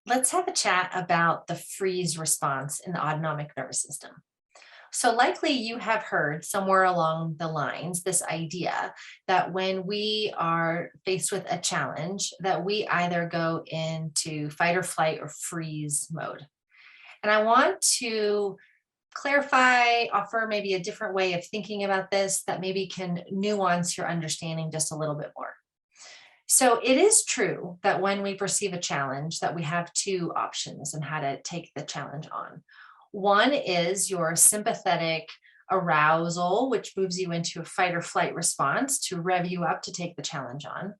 let's have a chat about the freeze response in the autonomic nervous system. So likely you have heard somewhere along the lines this idea that when we are faced with a challenge, that we either go into fight or flight or freeze mode. And I want to clarify, offer maybe a different way of thinking about this that maybe can nuance your understanding just a little bit more. So it is true that when we perceive a challenge that we have two options in how to take the challenge on. One is your sympathetic arousal, which moves you into a fight or flight response to rev you up to take the challenge on.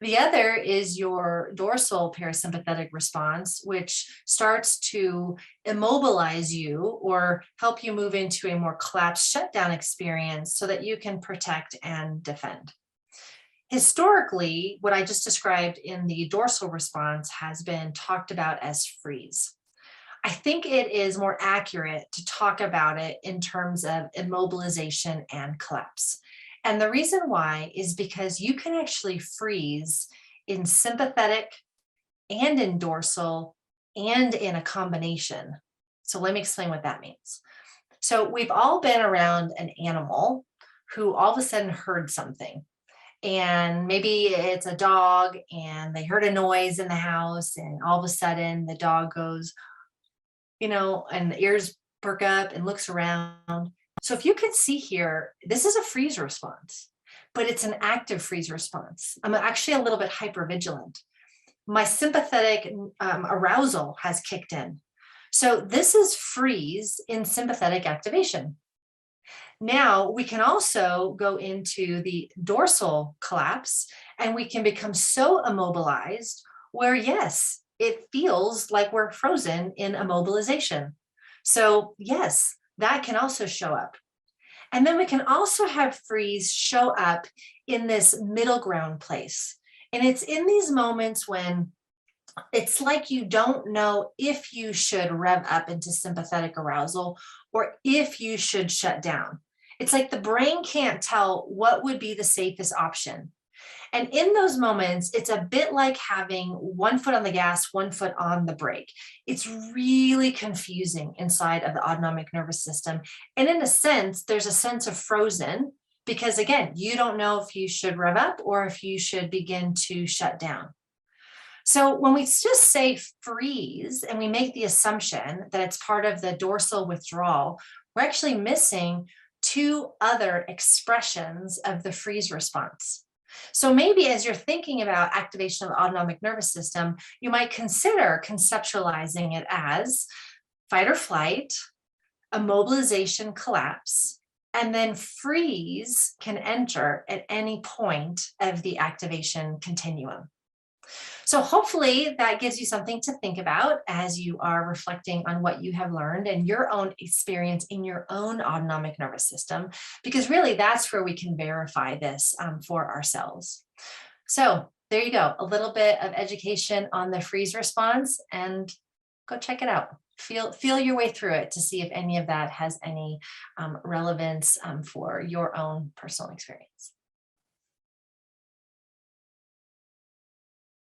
The other is your dorsal parasympathetic response, which starts to immobilize you or help you move into a more collapsed shutdown experience so that you can protect and defend. Historically, what I just described in the dorsal response has been talked about as freeze. I think it is more accurate to talk about it in terms of immobilization and collapse. And the reason why is because you can actually freeze in sympathetic and in dorsal and in a combination. So let me explain what that means. So we've all been around an animal who all of a sudden heard something. And maybe it's a dog and they heard a noise in the house, and all of a sudden the dog goes, and the ears perk up and looks around. So if you can see here, this is a freeze response, but it's an active freeze response. I'm actually a little bit hypervigilant. My sympathetic arousal has kicked in. So this is freeze in sympathetic activation. Now we can also go into the dorsal collapse, and we can become so immobilized where, yes, it feels like we're frozen in immobilization. So yes, that can also show up. And then we can also have freeze show up in this middle ground place. And it's in these moments when it's like you don't know if you should rev up into sympathetic arousal or if you should shut down. It's like the brain can't tell what would be the safest option. And in those moments, it's a bit like having one foot on the gas, one foot on the brake. It's really confusing inside of the autonomic nervous system. And in a sense, there's a sense of frozen because, again, you don't know if you should rev up or if you should begin to shut down. So when we just say freeze and we make the assumption that it's part of the dorsal withdrawal, we're actually missing two other expressions of the freeze response. So maybe as you're thinking about activation of the autonomic nervous system, you might consider conceptualizing it as fight or flight, immobilization, collapse, and then freeze can enter at any point of the activation continuum. So hopefully that gives you something to think about as you are reflecting on what you have learned and your own experience in your own autonomic nervous system, because really that's where we can verify this for ourselves. So there you go, a little bit of education on the freeze response, and go check it out. Feel your way through it to see if any of that has any relevance for your own personal experience.